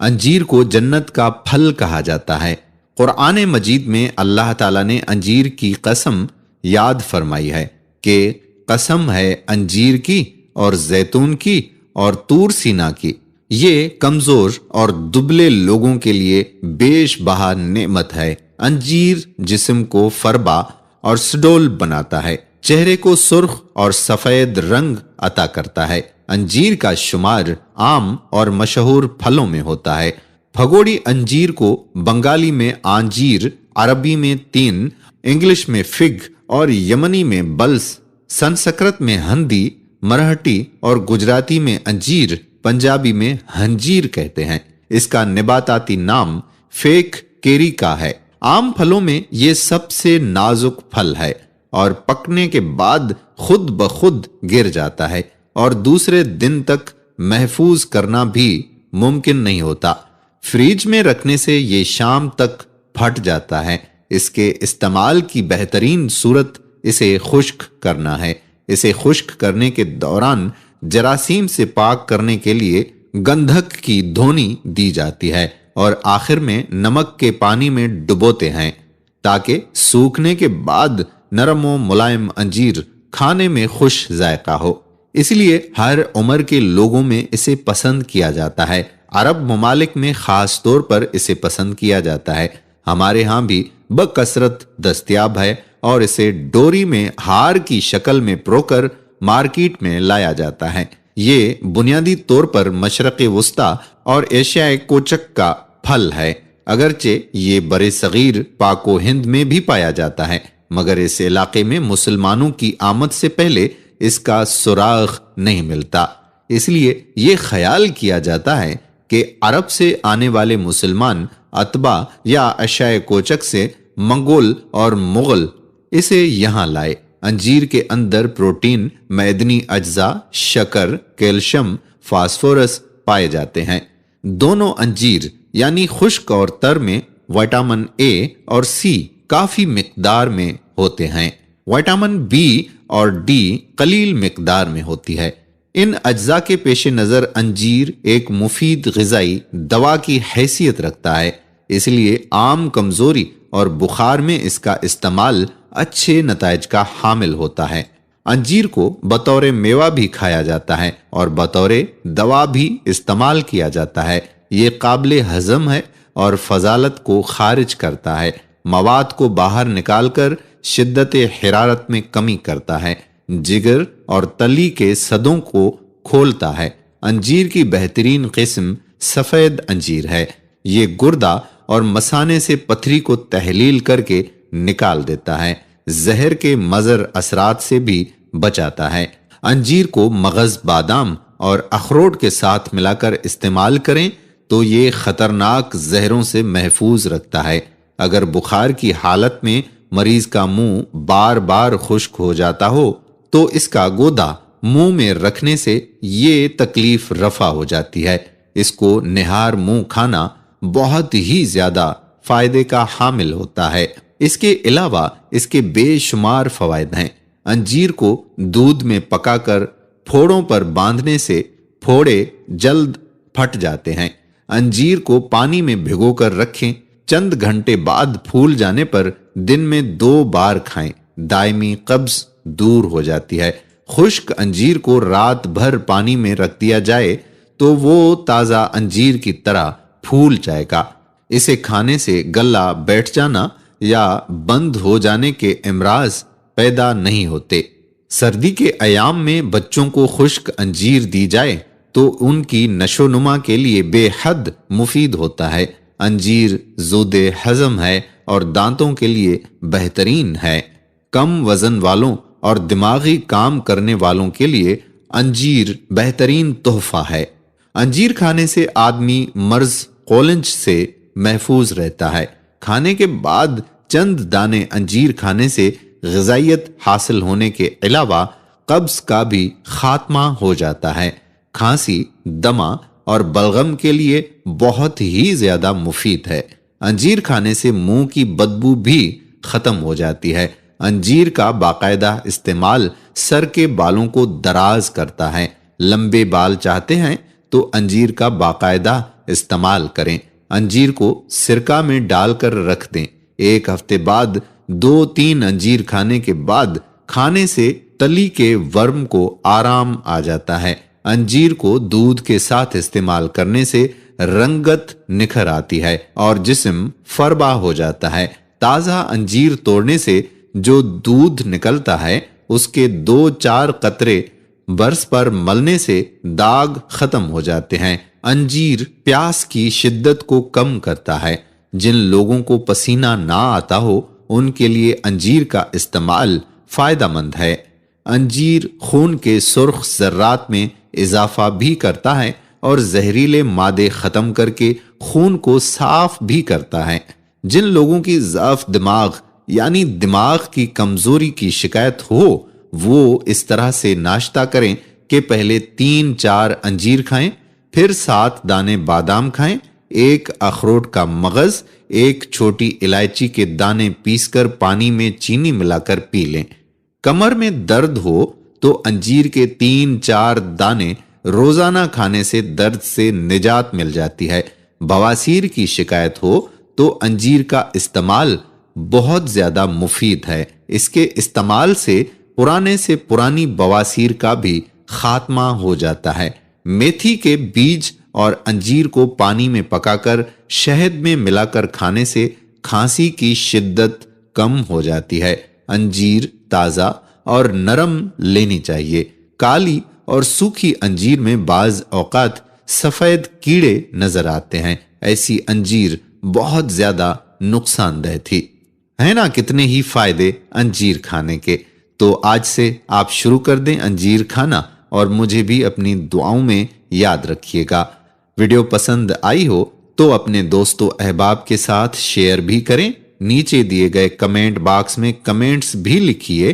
انجیر کو جنت کا پھل کہا جاتا ہے۔ قرآن مجید میں اللہ تعالیٰ نے انجیر کی قسم یاد فرمائی ہے کہ قسم ہے انجیر کی اور زیتون کی اور طور سینا کی، یہ کمزور اور دبلے لوگوں کے لیے بیش بہا نعمت ہے۔ انجیر جسم کو فربا اور سڈول بناتا ہے، چہرے کو سرخ اور سفید رنگ عطا کرتا ہے۔ انجیر کا شمار عام اور مشہور پھلوں میں ہوتا ہے۔ بھگوڑی انجیر کو بنگالی میں آنجیر، عربی میں تین، انگلش میں فگ اور یمنی میں بلس، سنسکرت میں ہندی، مرہٹی اور گجراتی میں انجیر، پنجابی میں ہنجیر کہتے ہیں۔ اس کا نباتاتی نام فیک کیری کا ہے۔ عام پھلوں میں یہ سب سے نازک پھل ہے اور پکنے کے بعد خود بخود گر جاتا ہے اور دوسرے دن تک محفوظ کرنا بھی ممکن نہیں ہوتا۔ فریج میں رکھنے سے یہ شام تک پھٹ جاتا ہے۔ اس کے استعمال کی بہترین صورت اسے خشک کرنا ہے۔ اسے خشک کرنے کے دوران جراثیم سے پاک کرنے کے لیے گندھک کی دھونی دی جاتی ہے اور آخر میں نمک کے پانی میں ڈبوتے ہیں تاکہ سوکھنے کے بعد نرم و ملائم انجیر کھانے میں خوش ذائقہ ہو۔ اس لیے ہر عمر کے لوگوں میں اسے پسند کیا جاتا ہے۔ عرب ممالک میں خاص طور پر اسے پسند کیا جاتا ہے۔ ہمارے ہاں بھی بکثرت دستیاب ہے اور اسے ڈوری میں ہار کی شکل میں پرو کر مارکیٹ میں لایا جاتا ہے۔ یہ بنیادی طور پر مشرق وسطی اور ایشیائے کوچک کا پھل ہے، اگرچہ یہ برِ صغیر پاک و ہند میں بھی پایا جاتا ہے، مگر اس علاقے میں مسلمانوں کی آمد سے پہلے اس کا سراغ نہیں ملتا۔ اس لیے یہ خیال کیا جاتا ہے کہ عرب سے آنے والے مسلمان اتباع یا اشیائے کوچک سے منگول اور مغل اسے یہاں لائے۔ انجیر کے اندر پروٹین، معدنی اجزاء، شکر، کیلشیم، فاسفورس پائے جاتے ہیں۔ دونوں انجیر یعنی خشک اور تر میں وٹامن اے اور سی کافی مقدار میں ہوتے ہیں۔ وٹامن بی اور ڈی قلیل مقدار میں ہوتی ہے۔ ان اجزاء کے پیش نظر انجیر ایک مفید غذائی دوا کی حیثیت رکھتا ہے، اس لیے عام کمزوری اور بخار میں اس کا استعمال اچھے نتائج کا حامل ہوتا ہے۔ انجیر کو بطور میوہ بھی کھایا جاتا ہے اور بطور دوا بھی استعمال کیا جاتا ہے۔ یہ قابل ہضم ہے اور فضالت کو خارج کرتا ہے، مواد کو باہر نکال کر شدت حرارت میں کمی کرتا ہے، جگر اور تلی کے صدوں کو کھولتا ہے۔ انجیر کی بہترین قسم سفید انجیر ہے۔ یہ گردہ اور مثانے سے پتھری کو تحلیل کر کے نکال دیتا ہے، زہر کے مضر اثرات سے بھی بچاتا ہے۔ انجیر کو مغز بادام اور اخروٹ کے ساتھ ملا کر استعمال کریں تو یہ خطرناک زہروں سے محفوظ رکھتا ہے۔ اگر بخار کی حالت میں مریض کا منہ بار بار خشک ہو جاتا ہو تو اس کا گودا منہ میں رکھنے سے یہ تکلیف رفع ہو جاتی ہے۔ اس کو نہار منہ کھانا بہت ہی زیادہ فائدے کا حامل ہوتا ہے۔ اس کے علاوہ اس کے بے شمار فوائد ہیں۔ انجیر کو دودھ میں پکا کر پھوڑوں پر باندھنے سے پھوڑے جلد پھٹ جاتے ہیں۔ انجیر کو پانی میں بھگو کر رکھیں، چند گھنٹے بعد پھول جانے پر دن میں 2 بار کھائیں، دائمی قبض دور ہو جاتی ہے۔ خشک انجیر کو رات بھر پانی میں رکھ دیا جائے تو وہ تازہ انجیر کی طرح پھول جائے گا۔ اسے کھانے سے گلا بیٹھ جانا یا بند ہو جانے کے امراض پیدا نہیں ہوتے۔ سردی کے ایام میں بچوں کو خشک انجیر دی جائے تو ان کی نشو و نما کے لیے بے حد مفید ہوتا ہے۔ انجیر زود ہضم ہے اور دانتوں کے لیے بہترین ہے۔ کم وزن والوں اور دماغی کام کرنے والوں کے لیے انجیر بہترین تحفہ ہے۔ انجیر کھانے سے آدمی مرض قولنج سے محفوظ رہتا ہے۔ کھانے کے بعد چند دانے انجیر کھانے سے غذائیت حاصل ہونے کے علاوہ قبض کا بھی خاتمہ ہو جاتا ہے۔ کھانسی، دمہ اور بلغم کے لیے بہت ہی زیادہ مفید ہے۔ انجیر کھانے سے منہ کی بدبو بھی ختم ہو جاتی ہے۔ انجیر کا باقاعدہ استعمال سر کے بالوں کو دراز کرتا ہے۔ لمبے بال چاہتے ہیں تو انجیر کا باقاعدہ استعمال کریں۔ انجیر کو سرکہ میں ڈال کر رکھ دیں۔ 1 ہفتے بعد 2-3 انجیر کھانے کے بعد کھانے سے تلی کے ورم کو آرام آ جاتا ہے۔ انجیر کو دودھ کے ساتھ استعمال کرنے سے رنگت نکھر آتی ہے اور جسم فربا ہو جاتا ہے۔ تازہ انجیر توڑنے سے جو دودھ نکلتا ہے اس کے 2-4 قطرے برس پر ملنے سے داغ ختم ہو جاتے ہیں۔ انجیر پیاس کی شدت کو کم کرتا ہے۔ جن لوگوں کو پسینہ نہ آتا ہو ان کے لیے انجیر کا استعمال فائدہ مند ہے۔ انجیر خون کے سرخ ذرات میں اضافہ بھی کرتا ہے اور زہریلے مادے ختم کر کے خون کو صاف بھی کرتا ہے۔ جن لوگوں کی ضعف دماغ یعنی دماغ کی کمزوری کی شکایت ہو وہ اس طرح سے ناشتہ کریں کہ پہلے 3-4 انجیر کھائیں، پھر 7 دانے بادام کھائیں، 1 اخروٹ کا مغز، 1 چھوٹی الائچی کے دانے پیس کر پانی میں چینی ملا کر پی لیں۔ کمر میں درد ہو تو انجیر کے 3-4 دانے روزانہ کھانے سے درد سے نجات مل جاتی ہے۔ بواسیر کی شکایت ہو تو انجیر کا استعمال بہت زیادہ مفید ہے۔ اس کے استعمال سے پرانے سے پرانی بواسیر کا بھی خاتمہ ہو جاتا ہے۔ میتھی کے بیج اور انجیر کو پانی میں پکا کر شہد میں ملا کر کھانے سے کھانسی کی شدت کم ہو جاتی ہے۔ انجیر تازہ اور نرم لینی چاہیے۔ کالی اور سوکھی انجیر میں بعض اوقات سفید کیڑے نظر آتے ہیں۔ ایسی انجیر بہت زیادہ نقصان دہ تھی۔ ہے نا کتنے ہی فائدے انجیر کھانے کے۔ تو آج سے آپ شروع کر دیں انجیر کھانا اور مجھے بھی اپنی دعاؤں میں یاد رکھیے گا۔ ویڈیو پسند آئی ہو تو اپنے دوستوں احباب کے ساتھ شیئر بھی کریں۔ نیچے دیے گئے کمنٹ باکس میں کمنٹس بھی لکھیے